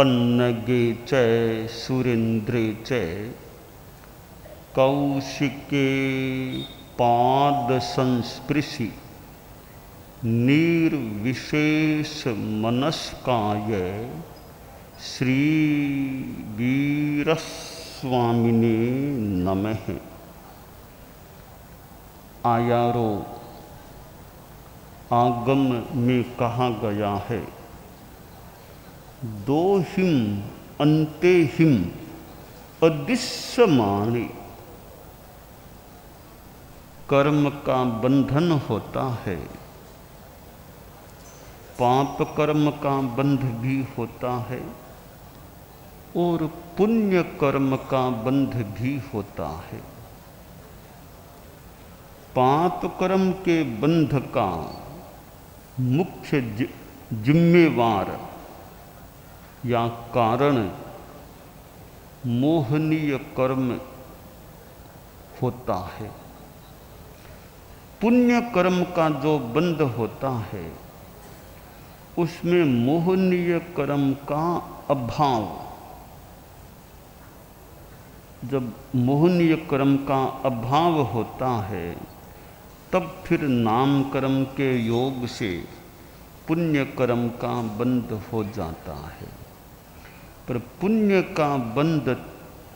पन्नगे च सुरेन्द्रे च कौशिके पाद संस्पृशि निर्विशेष मनस्काय श्री वीरस्वामिने नमः। आयारो आगम में कहा गया है, दो हिम अंते हिम अदिश्यमाणे। कर्म का बंधन होता है, पाप कर्म का बंध भी होता है और पुण्य कर्म का बंध भी होता है। पाप कर्म के बंध का मुख्य जिम्मेवार या कारण मोहनीय कर्म होता है। पुण्य कर्म का जो बंध होता है उसमें मोहनीय कर्म का अभाव। जब मोहनीय कर्म का अभाव होता है तब फिर नाम कर्म के योग से पुण्य कर्म का बंध हो जाता है। पर पुण्य का बंध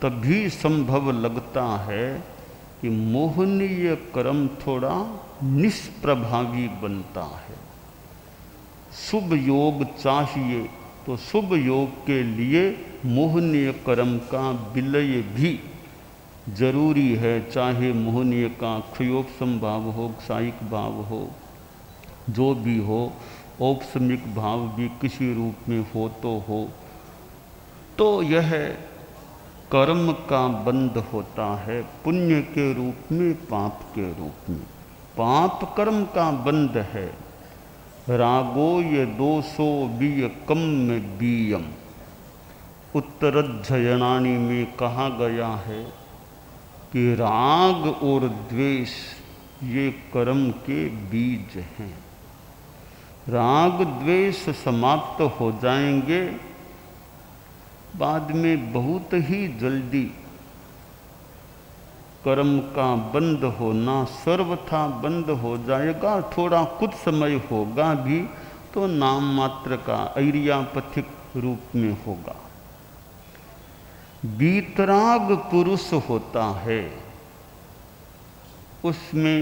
तभी संभव लगता है कि मोहनीय कर्म थोड़ा निष्प्रभावी बनता है। शुभ योग चाहिए तो शुभ योग के लिए मोहनीय कर्म का विलय भी जरूरी है, चाहे मोहनीय का क्षयोपम भाव हो, क्षायिक भाव हो, जो भी हो, औपसमिक भाव भी किसी रूप में हो तो यह कर्म का बंध होता है, पुण्य के रूप में, पाप के रूप में। पाप कर्म का बंध है, रागो ये दोषो बीय कम में बीयम। उत्तरध्ययनानि में कहा गया है कि राग और द्वेष ये कर्म के बीज हैं। राग द्वेष समाप्त हो जाएंगे, बाद में बहुत ही जल्दी कर्म का बंद होना सर्वथा बंद हो जाएगा। थोड़ा कुछ समय होगा भी तो नाम मात्र का ऐरियापथिक रूप में होगा। वीतराग पुरुष होता है, उसमें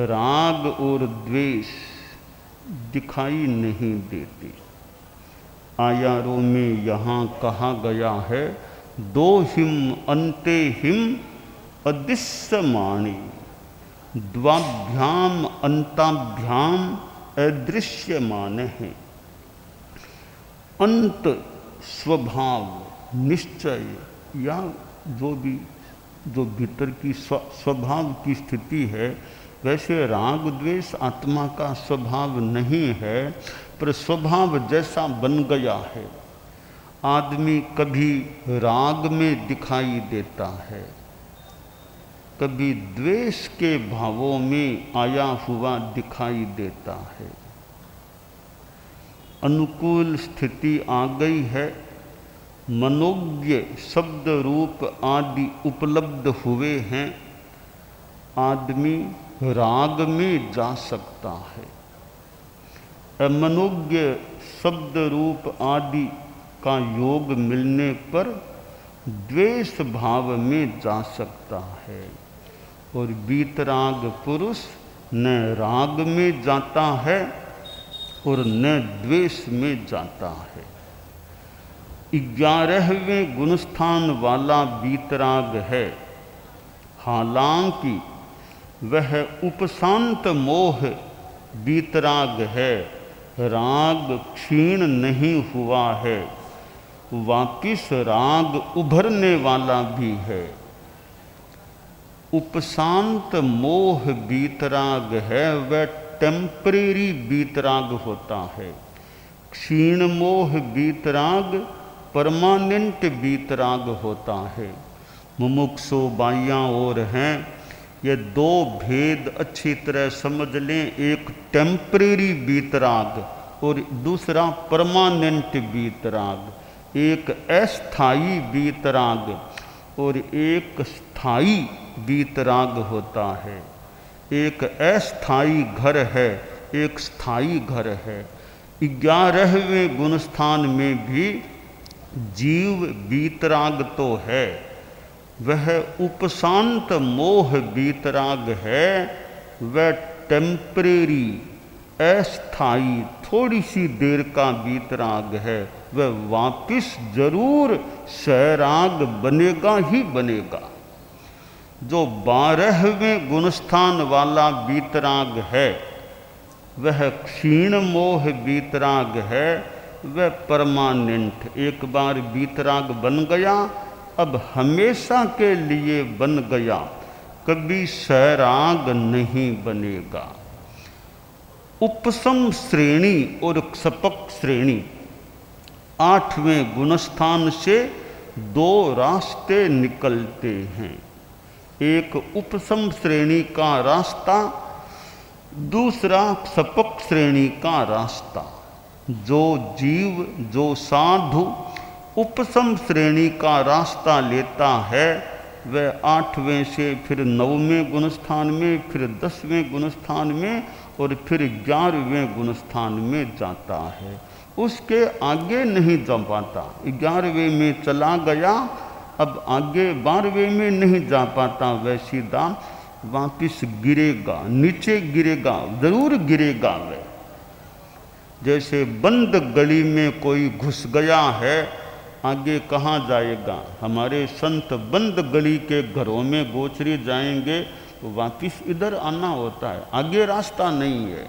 राग और द्वेष दिखाई नहीं देते। आयारों में यहाँ कहा गया है, दो हिम अंते हिम अदिश्यमाणे द्वाभ्याम अंताभ्याम अदृश्यमान है। अंत स्वभाव निश्चय या जो भीतर की स्वभाव की स्थिति है, वैसे राग द्वेष आत्मा का स्वभाव नहीं है, पर स्वभाव जैसा बन गया है। आदमी कभी राग में दिखाई देता है, कभी द्वेष के भावों में आया हुआ दिखाई देता है। अनुकूल स्थिति आ गई है, मनोज्ञ शब्द रूप आदि उपलब्ध हुए हैं, आदमी राग में जा सकता है। मनोज्ञ शब्द रूप आदि का योग मिलने पर द्वेष भाव में जा सकता है और वीतराग पुरुष न राग में जाता है और न द्वेष में जाता है। 11वें गुणस्थान वाला वीतराग है, हालांकि वह उपशांत मोह वीतराग है। राग क्षीण नहीं हुआ है, वापिस राग उभरने वाला भी है। उपशांत मोह वीतराग है, वह टेम्परेरी वीतराग होता है। क्षीण मोह वीतराग परमानेंट वीतराग होता है। मुमुक्षु बाइयाँ और हैं, ये दो भेद अच्छी तरह समझ लें। एक टेम्परेरी वीतराग और दूसरा परमानेंट वीतराग। एक अस्थाई वीतराग और एक स्थाई वीतराग होता है। एक अस्थाई घर है, एक स्थाई घर है। 11वें गुणस्थान में भी जीव वीतराग तो है, वह उपशांत मोह वीतराग है, वह टेम्परेरी अस्थाई थोड़ी सी देर का वीतराग है, वह वापिस जरूर सैराग बनेगा ही बनेगा। जो 12वें गुणस्थान वाला वीतराग है वह क्षीण मोह वीतराग है, वह परमानेंट, एक बार वीतराग बन गया अब हमेशा के लिए बन गया, कभी सैराग नहीं बनेगा। उपशम श्रेणी और क्षपक श्रेणी 8वें गुणस्थान से 2 रास्ते निकलते हैं। एक उपशम श्रेणी का रास्ता, दूसरा क्षपक श्रेणी का रास्ता। जो जीव, जो साधु उपशम श्रेणी का रास्ता लेता है वह 8वें से फिर 9वें गुणस्थान में, फिर 10वें गुणस्थान में और फिर 11वें गुणस्थान में जाता है। उसके आगे नहीं जा पाता। 11वें में चला गया, अब आगे 12वें में नहीं जा पाता, वह सीधा वापिस गिरेगा, नीचे गिरेगा, जरूर गिरेगा वह। जैसे बंद गली में कोई घुस गया है, आगे कहाँ जाएगा? हमारे संत बंद गली के घरों में गोचरी जाएंगे तो वापिस इधर आना होता है, आगे रास्ता नहीं है।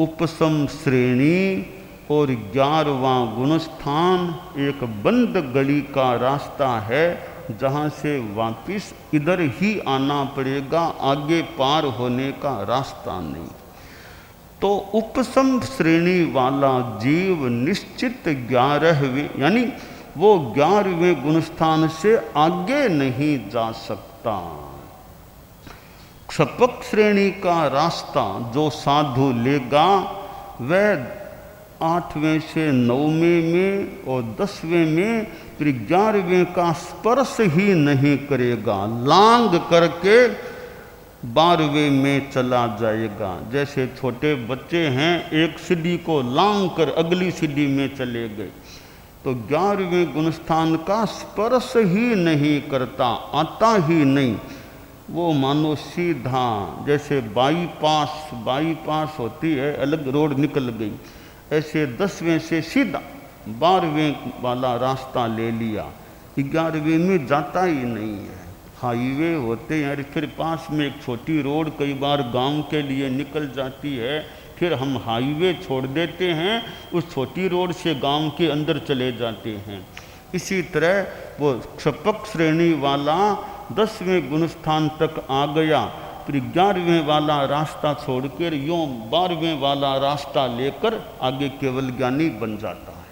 उपशम श्रेणी और 11वां गुणस्थान एक बंद गली का रास्ता है, जहाँ से वापिस इधर ही आना पड़ेगा, आगे पार होने का रास्ता नहीं। तो उपशम श्रेणी वाला जीव निश्चित 11वें यानी वो 11वें गुणस्थान से आगे नहीं जा सकता। क्षपक श्रेणी का रास्ता जो साधु लेगा वह 8वें से 9वें में और 10वें में फिर 11वें का स्पर्श ही नहीं करेगा, लांग करके 12वें में चला जाएगा। जैसे छोटे बच्चे हैं, एक सीढ़ी को लांग कर अगली सीढ़ी में चले गए, तो 11वें गुणस्थान का स्पर्श ही नहीं करता, आता ही नहीं। वो मानो सीधा, जैसे बाईपास होती है, अलग रोड निकल गई, ऐसे 10वें से सीधा 12वें वाला रास्ता ले लिया, 11वें में जाता ही नहीं है। हाईवे होते हैं, फिर पास में एक छोटी रोड कई बार गांव के लिए निकल जाती है, फिर हम हाईवे छोड़ देते हैं, उस छोटी रोड से गांव के अंदर चले जाते हैं। इसी तरह वो क्षपक श्रेणी वाला 10वें गुणस्थान तक आ गया, फिर 11वें वाला रास्ता छोड़कर यूँ 12वें वाला रास्ता लेकर आगे केवल ज्ञानी बन जाता है।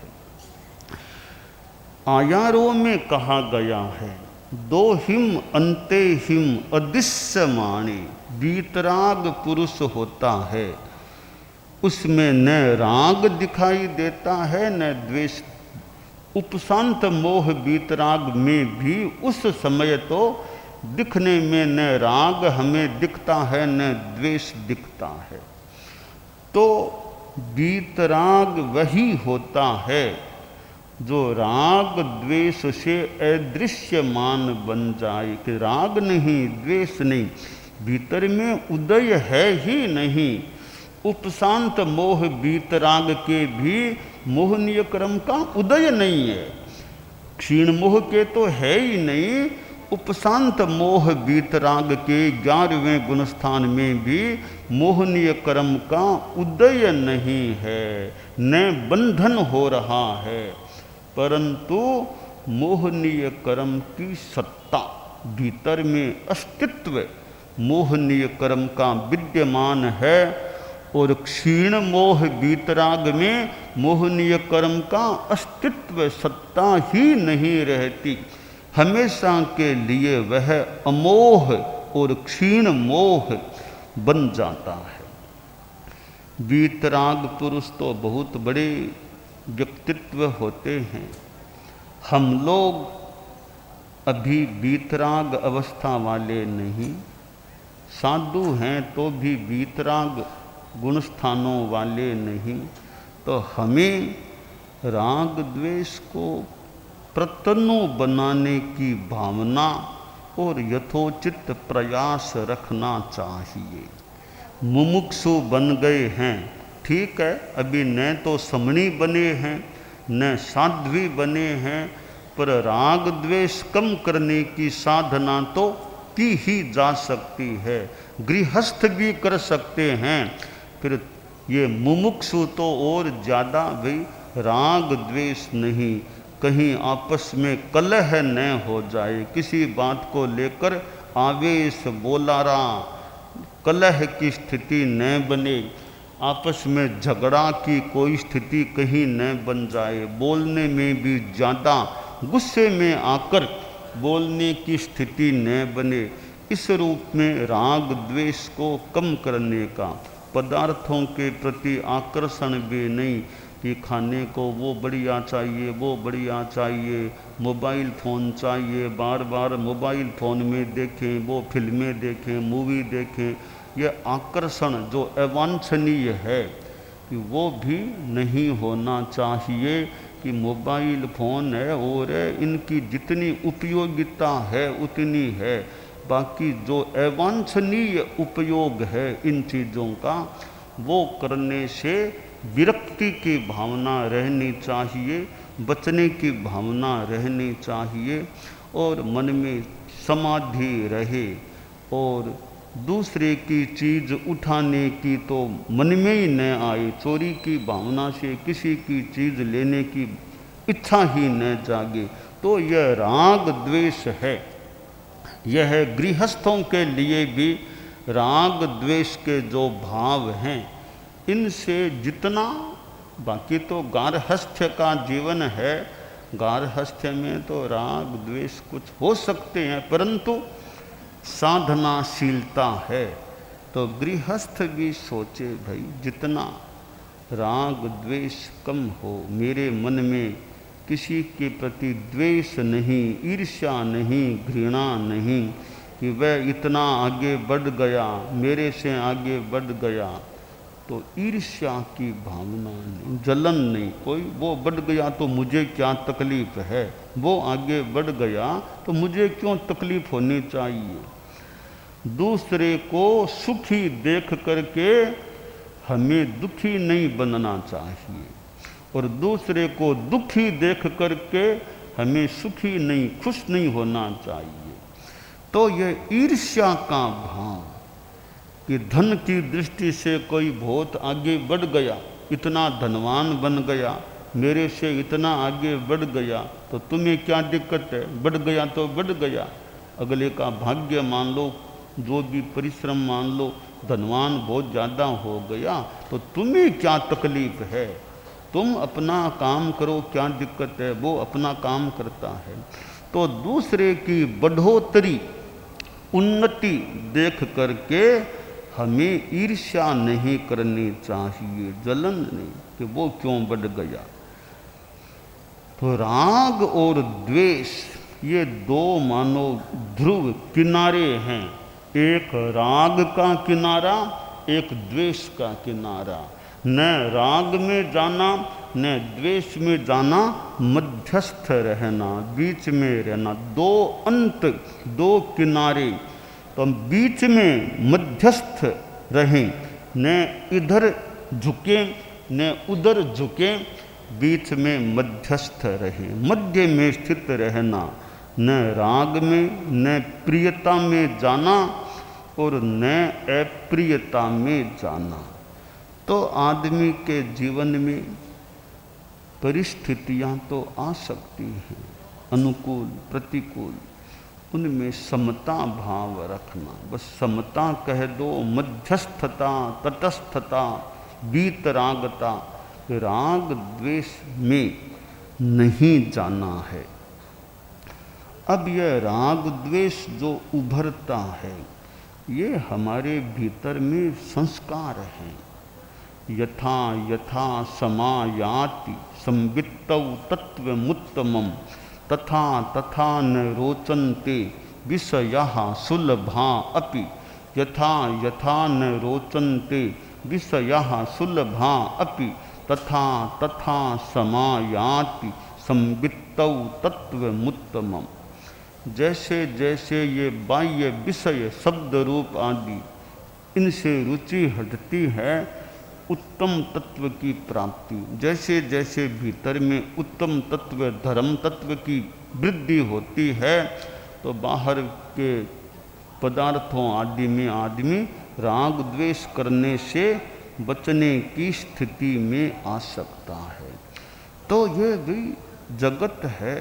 आयारों में कहा गया है, 2 हिम अंते हिम अदृश्यमाणे, वीतराग पुरुष होता है, उसमें न राग दिखाई देता है न द्वेष। उपशांत मोह वीतराग में भी उस समय तो दिखने में न राग हमें दिखता है न द्वेष दिखता है। तो वीतराग वही होता है जो राग द्वेष से अदृश्यमान बन जाए, कि राग नहीं द्वेष नहीं, भीतर में उदय है ही नहीं। उपशांत मोह वीतराग के भी मोहनीय क्रम का उदय नहीं है, क्षीण मोह के तो है ही नहीं। उपशांत मोह वीतराग के 11वें गुणस्थान में भी मोहनीय क्रम का उदय नहीं है, न बंधन हो रहा है, परंतु मोहनीय कर्म की सत्ता, भीतर में अस्तित्व मोहनीय कर्म का विद्यमान है। और क्षीण मोह वीतराग में मोहनीय कर्म का अस्तित्व सत्ता ही नहीं रहती, हमेशा के लिए वह अमोह और क्षीण मोह बन जाता है। वीतराग पुरुष तो बहुत बड़े व्यक्तित्व होते हैं, हम लोग अभी वीतराग अवस्था वाले नहीं, साधु हैं तो भी वीतराग गुण स्थानों वाले नहीं। तो हमें राग द्वेष को प्रतनु बनाने की भावना और यथोचित प्रयास रखना चाहिए। मुमुक्षु बन गए हैं, ठीक है, अभी न तो समणी बने हैं न साध्वी बने हैं, पर राग द्वेष कम करने की साधना तो की ही जा सकती है। गृहस्थ भी कर सकते हैं, फिर ये मुमुक्षु तो और ज़्यादा भाई राग द्वेष नहीं, कहीं आपस में कलह न हो जाए, किसी बात को लेकर आवेश बोलारा कलह की स्थिति न बने, आपस में झगड़ा की कोई स्थिति कहीं न बन जाए, बोलने में भी ज़्यादा गुस्से में आकर बोलने की स्थिति न बने। इस रूप में राग द्वेष को कम करने का, पदार्थों के प्रति आकर्षण भी नहीं कि खाने को वो बढ़िया चाहिए, वो बढ़िया चाहिए, मोबाइल फ़ोन चाहिए, बार बार मोबाइल फ़ोन में देखें, वो फिल्में देखें, मूवी देखें, यह आकर्षण जो अवांछनीय है कि वो भी नहीं होना चाहिए। कि मोबाइल फ़ोन है और इनकी जितनी उपयोगिता है उतनी है, बाकी जो अवांछनीय उपयोग है इन चीज़ों का, वो करने से विरक्ति की भावना रहनी चाहिए, बचने की भावना रहनी चाहिए, और मन में समाधि रहे, और दूसरे की चीज़ उठाने की तो मन में ही न आए, चोरी की भावना से किसी की चीज़ लेने की इच्छा ही न जागे, तो यह राग द्वेष है। यह गृहस्थों के लिए भी राग द्वेष के जो भाव हैं, इनसे जितना, बाकी तो गार्हस्थ्य का जीवन है, गार्हस्थ्य में तो राग द्वेष कुछ हो सकते हैं, परंतु साधनाशीलता है। तो गृहस्थ भी सोचे भाई जितना राग द्वेष कम हो, मेरे मन में किसी के प्रति द्वेष नहीं, ईर्ष्या नहीं, घृणा नहीं, कि वह इतना आगे बढ़ गया, मेरे से आगे बढ़ गया, तो ईर्ष्या की भावना नहीं, जलन नहीं कोई, वो बढ़ गया तो मुझे क्या तकलीफ है, वो आगे बढ़ गया तो मुझे क्यों तकलीफ होनी चाहिए। दूसरे को सुखी देख करके हमें दुखी नहीं बनना चाहिए, और दूसरे को दुखी देख करके हमें सुखी नहीं, खुश नहीं होना चाहिए। तो यह ईर्ष्या का भाव कि धन की दृष्टि से कोई बहुत आगे बढ़ गया, इतना धनवान बन गया, मेरे से इतना आगे बढ़ गया, तो तुम्हें क्या दिक्कत है, बढ़ गया तो बढ़ गया, अगले का भाग्य मान लो, जो भी परिश्रम मान लो, धनवान बहुत ज़्यादा हो गया तो तुम्हें क्या तकलीफ है, तुम अपना काम करो, क्या दिक्कत है, वो अपना काम करता है। तो दूसरे की बढ़ोतरी, उन्नति देख करके हमें ईर्ष्या नहीं करनी चाहिए, जलन नहीं कि वो क्यों बढ़ गया। तो राग और द्वेष ये दो मानो ध्रुव किनारे हैं, एक राग का किनारा, एक द्वेष का किनारा। न राग में जाना न द्वेष में जाना, मध्यस्थ रहना, बीच में रहना, दो अंत, दो किनारे। तो हम बीच में मध्यस्थ रहें, न इधर झुके न उधर झुके, बीच में मध्यस्थ रहें, मध्य में स्थित रहना, न राग में न प्रियता में जाना और न अप्रियता में जाना। तो आदमी के जीवन में परिस्थितियां तो आ सकती हैं, अनुकूल प्रतिकूल, उनमें समता भाव रखना, बस समता कह दो, मध्यस्थता, तटस्थता, वीतरागता, राग द्वेष में नहीं जाना है। अब यह राग द्वेष जो उभरता है, ये हमारे भीतर में संस्कार हैं। यथा यथा समायाति संवित्तौ तत्वमुत्तमम्, तथा तथा न रोचन्ते विषयाः सुलभा अपि, यथा यथा न रोचन्ते विषयाः सुलभा अपि, तथा तथा समायाति संवित्तौ तत्वमुत्तमम्। जैसे जैसे ये बाह्य विषय शब्द रूप आदि इनसे रुचि हटती है उत्तम तत्व की प्राप्ति, जैसे जैसे भीतर में उत्तम तत्व धर्म तत्व की वृद्धि होती है तो बाहर के पदार्थों आदि में आदमी राग द्वेष करने से बचने की स्थिति में आ सकता है। तो ये भी जगत है,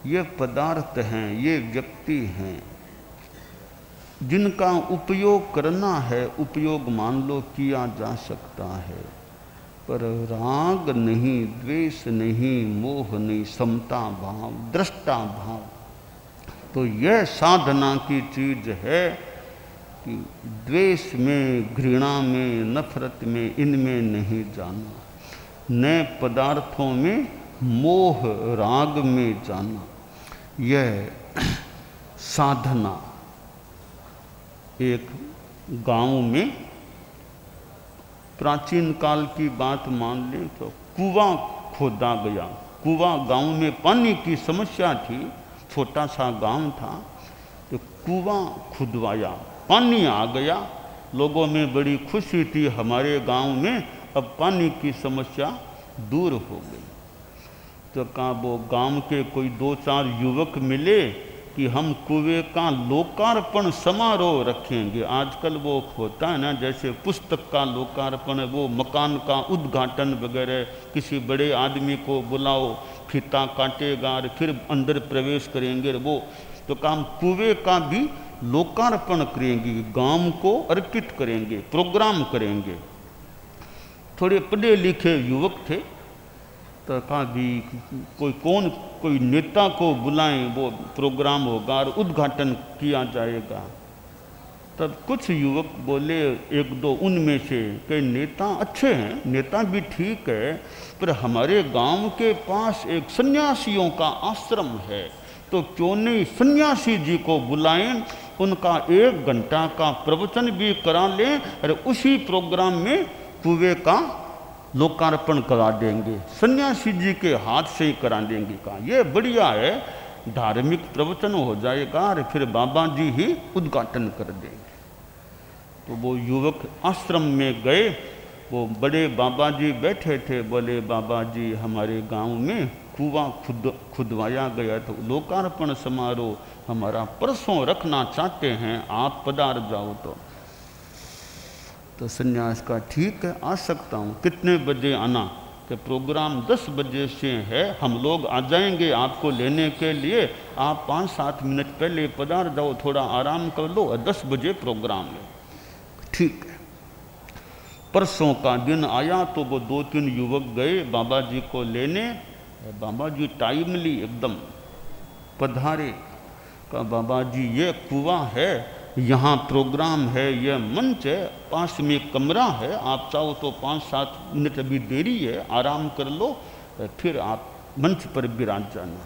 ये पदार्थ हैं, ये व्यक्ति हैं, जिनका उपयोग करना है उपयोग मान लो किया जा सकता है, पर राग नहीं, द्वेष नहीं, मोह नहीं, समता भाव, दृष्टा भाव। तो यह साधना की चीज है कि द्वेष में, घृणा में, नफरत में, इनमें नहीं जाना, नए पदार्थों में मोह राग में जाना, यह साधना। एक गांव में प्राचीन काल की बात मान लें तो कुआं खोदा गया। कुआं, गांव में पानी की समस्या थी, छोटा सा गांव था, तो कुआं खुदवाया, पानी आ गया। लोगों में बड़ी खुशी थी, हमारे गांव में अब पानी की समस्या दूर हो गई। तो कहा वो गांव के कोई 2-4 युवक मिले कि हम कुएं का लोकार्पण समारोह रखेंगे। आजकल वो होता है ना, जैसे पुस्तक का लोकार्पण, वो मकान का उद्घाटन वगैरह, किसी बड़े आदमी को बुलाओ, फीता काटेगा और फिर अंदर प्रवेश करेंगे वो। तो काम कुएं का भी लोकार्पण करेंगे, गांव को अर्पित करेंगे, प्रोग्राम करेंगे। थोड़े पढ़े लिखे युवक थे, तो कहा भी कोई नेता को बुलाएं, वो प्रोग्राम होगा और उद्घाटन किया जाएगा। तब कुछ युवक बोले, 1-2 उनमें से, कि नेता अच्छे हैं, नेता भी ठीक है, पर हमारे गांव के पास एक सन्यासियों का आश्रम है, तो क्यों नहीं सन्यासी जी को बुलाएं, उनका 1 घंटा का प्रवचन भी करा लें और उसी प्रोग्राम में कुएं का लोकार्पण करा देंगे, सन्यासी जी के हाथ से ही करा देंगे। कहा ये बढ़िया है, धार्मिक प्रवचन हो जाएगा और फिर बाबा जी ही उद्घाटन कर देंगे। तो वो युवक आश्रम में गए, वो बड़े बाबा जी बैठे थे, बोले बाबा जी हमारे गांव में कुआं खुदवाया गया, तो लोकार्पण समारोह हमारा परसों रखना चाहते हैं, आप पधार जाओ। तो सन्यास का ठीक है, आ सकता हूँ, कितने बजे आना? कि प्रोग्राम 10 बजे से है, हम लोग आ जाएंगे आपको लेने के लिए, आप 5-7 मिनट पहले पधार जाओ, थोड़ा आराम कर लो, और 10 बजे प्रोग्राम है। ठीक है। परसों का दिन आया तो वो 2-3 युवक गए बाबा जी को लेने। बाबा जी टाइमली एकदम पधारे। कहा बाबा जी ये कुआं है, यहाँ प्रोग्राम है, यह मंच है, पास में कमरा है, आप चाहो तो 5-7 मिनट अभी देरी है, आराम कर लो, फिर आप मंच पर विराज जाना।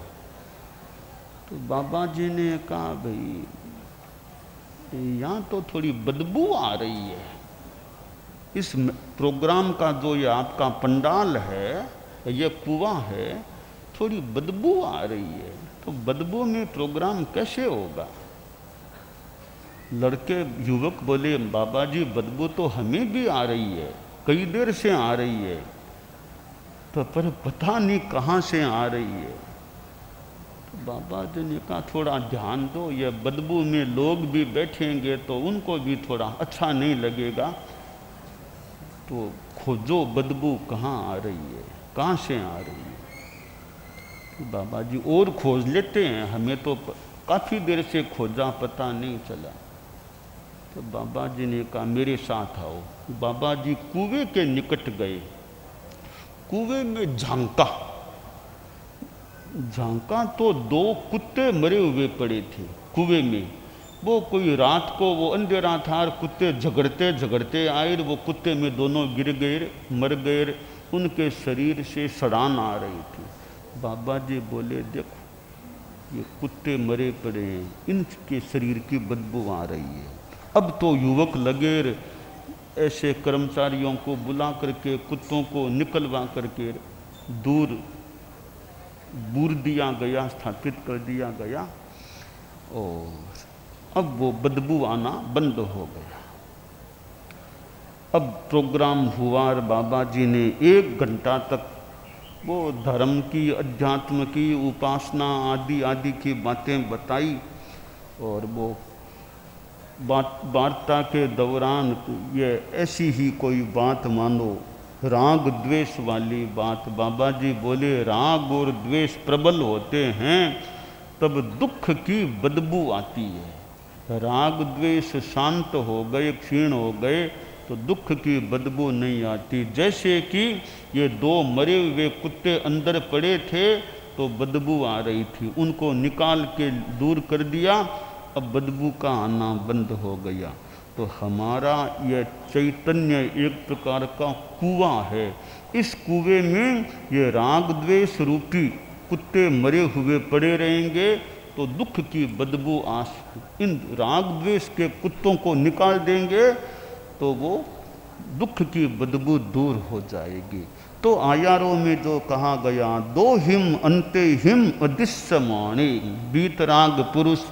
तो बाबा जी ने कहा भाई यहाँ तो थोड़ी बदबू आ रही है, इस प्रोग्राम का जो ये आपका पंडाल है, ये कुआं है, थोड़ी बदबू आ रही है, तो बदबू में प्रोग्राम कैसे होगा? लड़के युवक बोले बाबा जी बदबू तो हमें भी आ रही है, कई देर से आ रही है, तो पर पता नहीं कहाँ से आ रही है। तो बाबा जी ने कहा थोड़ा ध्यान दो, ये बदबू में लोग भी बैठेंगे तो उनको भी थोड़ा अच्छा नहीं लगेगा, तो खोजो बदबू कहाँ आ रही है, कहाँ से आ रही है। तो बाबा जी और खोज लेते हैं, हमें तो काफ़ी देर से खोजा, पता नहीं चला। तो बाबा जी ने कहा मेरे साथ आओ। बाबा जी कुएं के निकट गए, कुएं में झांका तो 2 कुत्ते मरे हुए पड़े थे कुएं में। वो कोई रात को वो अंधेरा था और कुत्ते झगड़ते आए, वो कुत्ते में दोनों गिर गए, मर गए, उनके शरीर से सड़ान आ रही थी। बाबा जी बोले देखो ये कुत्ते मरे पड़े हैं, इनके शरीर की बदबू आ रही है। अब तो युवक लगे ऐसे कर्मचारियों को बुला करके कुत्तों को निकलवा करके दूर बूर दिया गया, स्थापित कर दिया गया, और अब वो बदबू आना बंद हो गया। अब प्रोग्राम हुआ और बाबा जी ने 1 घंटा तक वो धर्म की, अध्यात्म की, उपासना आदि आदि की बातें बताई। और वो वार्ता के दौरान ये ऐसी ही कोई बात मानो राग द्वेष वाली बात, बाबा जी बोले राग और द्वेष प्रबल होते हैं तब दुख की बदबू आती है। राग द्वेष शांत हो गए, क्षीण हो गए तो दुख की बदबू नहीं आती। जैसे कि ये 2 मरे हुए कुत्ते अंदर पड़े थे तो बदबू आ रही थी, उनको निकाल के दूर कर दिया, अब बदबू का आना बंद हो गया। तो हमारा यह चैतन्य एक प्रकार का कुआं है। इस कुएं में ये राग द्वेष रूपी कुत्ते मरे हुए पड़े रहेंगे तो दुख की बदबू इन राग द्वेष के कुत्तों को निकाल देंगे तो वो दुख की बदबू दूर हो जाएगी। तो आयारों में जो कहा गया, 2 हिम अंते हिम अदिश्यमाणे, बीतराग पुरुष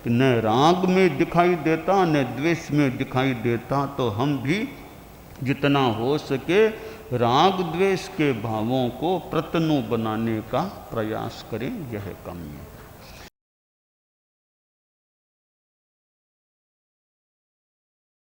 न राग में दिखाई देता न द्वेष में दिखाई देता। तो हम भी जितना हो सके राग द्वेष के भावों को प्रतनु बनाने का प्रयास करें, यह काम है।